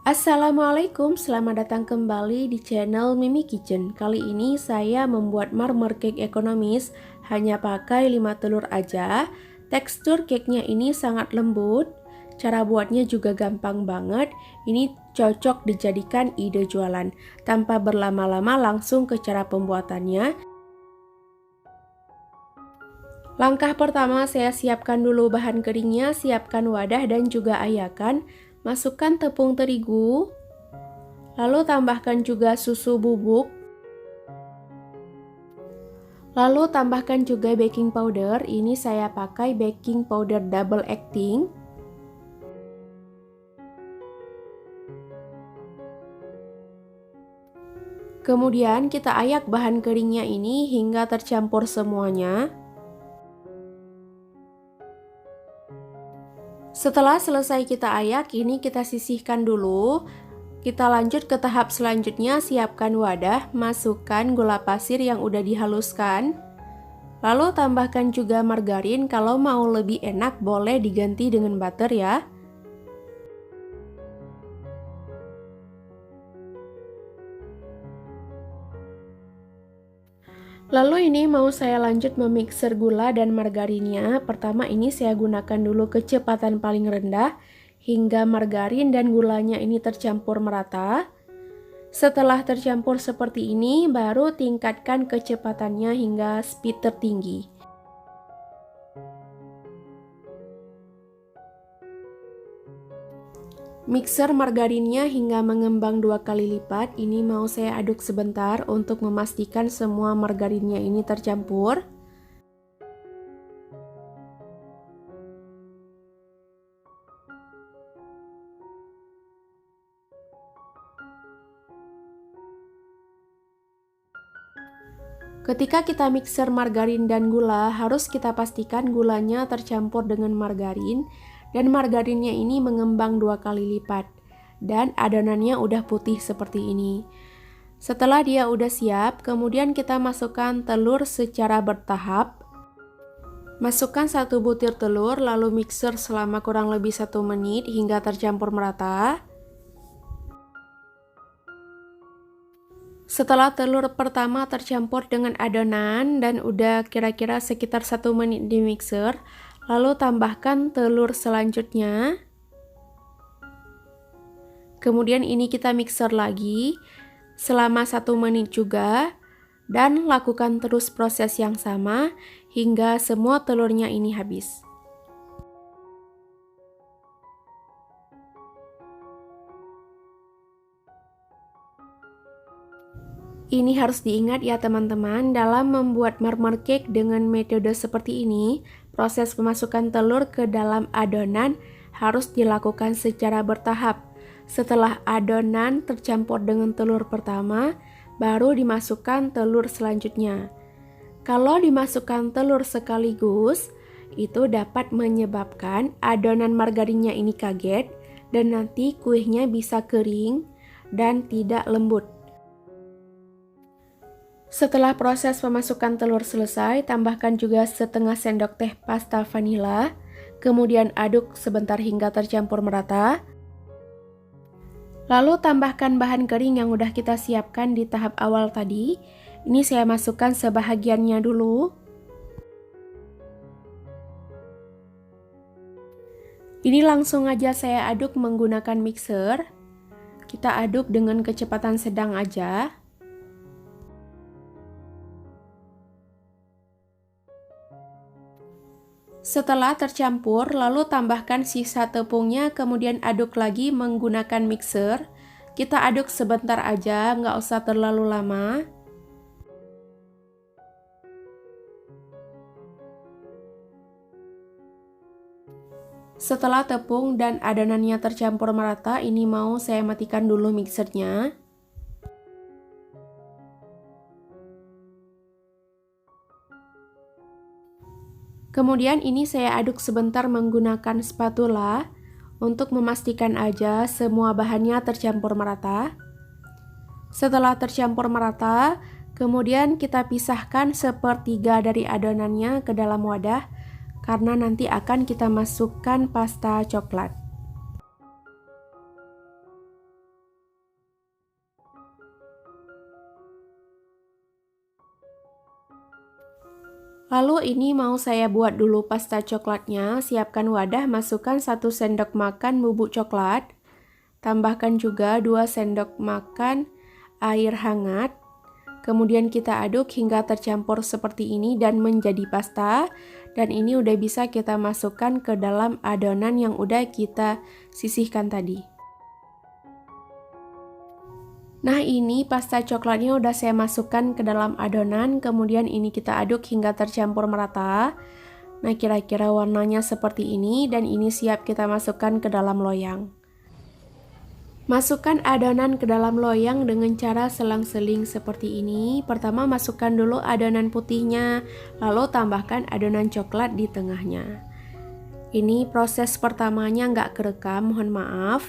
Assalamualaikum, selamat datang kembali di channel Mimi Kitchen. Kali ini saya membuat marmer cake ekonomis, hanya pakai 5 telur aja. Tekstur cake-nya ini sangat lembut, cara buatnya juga gampang banget. Ini cocok dijadikan ide jualan. Tanpa berlama-lama langsung ke cara pembuatannya. Langkah pertama, saya siapkan dulu bahan keringnya, siapkan wadah dan juga ayakan. Masukkan tepung terigu, lalu tambahkan juga susu bubuk, lalu tambahkan juga baking powder. Ini saya pakai baking powder double acting. Kemudian kita ayak bahan keringnya ini hingga tercampur semuanya. Setelah selesai kita ayak, ini kita sisihkan dulu. Kita lanjut ke tahap selanjutnya, siapkan wadah, masukkan gula pasir yang udah dihaluskan. Lalu tambahkan juga margarin, kalau mau lebih enak boleh diganti dengan butter ya. Lalu ini mau saya lanjut memixer gula dan margarinnya. Pertama ini saya gunakan dulu kecepatan paling rendah hingga margarin dan gulanya ini tercampur merata. Setelah tercampur seperti ini, baru tingkatkan kecepatannya hingga speed tertinggi. Mixer margarinnya hingga mengembang 2 kali lipat. Ini mau saya aduk sebentar untuk memastikan semua margarinnya ini tercampur. Ketika kita mixer margarin dan gula, harus kita pastikan gulanya tercampur dengan margarin dan margarinnya ini mengembang 2 kali lipat dan adonannya udah putih seperti ini. Setelah dia udah siap, kemudian kita masukkan telur secara bertahap. Masukkan 1 butir telur lalu mixer selama kurang lebih 1 menit hingga tercampur merata. Setelah telur pertama tercampur dengan adonan dan udah kira-kira sekitar 1 menit di mixer, lalu tambahkan telur selanjutnya. Kemudian ini kita mixer lagi selama 1 menit juga dan lakukan terus proses yang sama hingga semua telurnya ini habis. Ini harus diingat ya teman-teman, dalam membuat marmer cake dengan metode seperti ini, proses pemasukan telur ke dalam adonan harus dilakukan secara bertahap. Setelah adonan tercampur dengan telur pertama, baru dimasukkan telur selanjutnya. Kalau dimasukkan telur sekaligus, itu dapat menyebabkan adonan margarinnya ini kaget dan nanti kuehnya bisa kering dan tidak lembut. Setelah proses pemasukan telur selesai, tambahkan juga setengah sendok teh pasta vanila, kemudian aduk sebentar hingga tercampur merata. Lalu tambahkan bahan kering yang udah kita siapkan di tahap awal tadi. Ini saya masukkan sebahagiannya dulu. Ini langsung aja saya aduk menggunakan mixer. Kita aduk dengan kecepatan sedang aja. Setelah tercampur, lalu tambahkan sisa tepungnya, kemudian aduk lagi menggunakan mixer. Kita aduk sebentar aja, nggak usah terlalu lama. Setelah tepung dan adonannya tercampur merata, ini mau saya matikan dulu mixernya. Kemudian ini saya aduk sebentar menggunakan spatula untuk memastikan aja semua bahannya tercampur merata. Setelah tercampur merata, kemudian kita pisahkan sepertiga dari adonannya ke dalam wadah karena nanti akan kita masukkan pasta coklat. Lalu ini mau saya buat dulu pasta coklatnya. Siapkan wadah, masukkan 1 sendok makan bubuk coklat. Tambahkan juga 2 sendok makan air hangat. Kemudian kita aduk hingga tercampur seperti ini dan menjadi pasta. Dan ini udah bisa kita masukkan ke dalam adonan yang udah kita sisihkan tadi. Nah, ini pasta coklatnya udah saya masukkan ke dalam adonan, kemudian ini kita aduk hingga tercampur merata. Nah, kira-kira warnanya seperti ini dan ini siap kita masukkan ke dalam loyang. Masukkan adonan ke dalam loyang dengan cara selang-seling seperti ini. Pertama masukkan dulu adonan putihnya, lalu tambahkan adonan coklat di tengahnya. Ini proses pertamanya nggak kerekam, mohon maaf.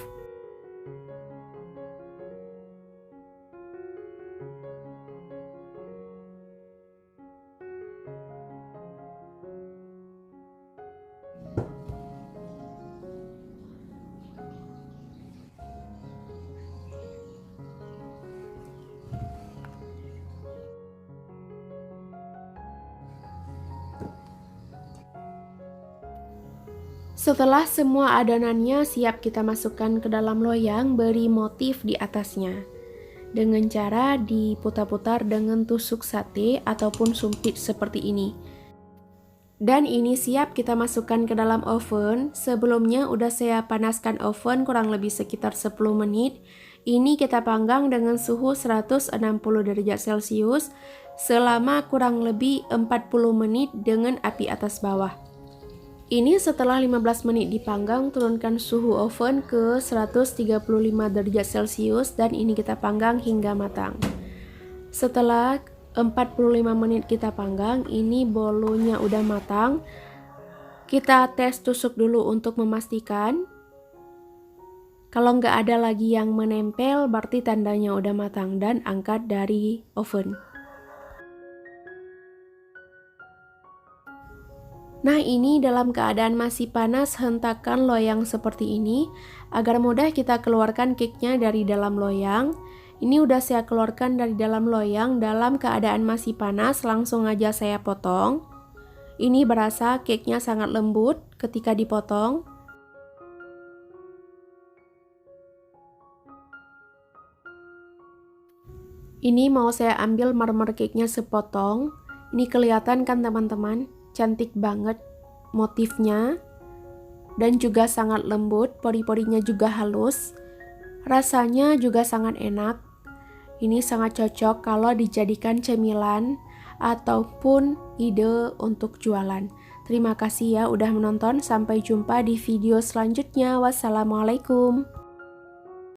Setelah semua adonannya siap kita masukkan ke dalam loyang, beri motif di atasnya. Dengan cara diputar-putar dengan tusuk sate ataupun sumpit seperti ini. Dan ini siap kita masukkan ke dalam oven. Sebelumnya udah saya panaskan oven kurang lebih sekitar 10 menit. Ini kita panggang dengan suhu 160 derajat Celcius selama kurang lebih 40 menit dengan api atas bawah. Ini setelah 15 menit dipanggang, turunkan suhu oven ke 135 derajat Celcius dan ini kita panggang hingga matang. Setelah 45 menit kita panggang, ini bolonya udah matang. Kita tes tusuk dulu untuk memastikan. Kalau nggak ada lagi yang menempel, berarti tandanya udah matang dan angkat dari oven. Nah, ini dalam keadaan masih panas, hentakan loyang seperti ini agar mudah kita keluarkan cake-nya dari dalam loyang. Ini udah saya keluarkan dari dalam loyang dalam keadaan masih panas, langsung aja saya potong. Ini berasa cake-nya sangat lembut ketika dipotong. Ini mau saya ambil marmer cake-nya sepotong. Ini kelihatan kan teman-teman? Cantik banget motifnya dan juga sangat lembut, pori-porinya juga halus, rasanya juga sangat enak. Ini sangat cocok kalau dijadikan cemilan ataupun ide untuk jualan. Terima kasih ya udah menonton, sampai jumpa di video selanjutnya. Wassalamualaikum.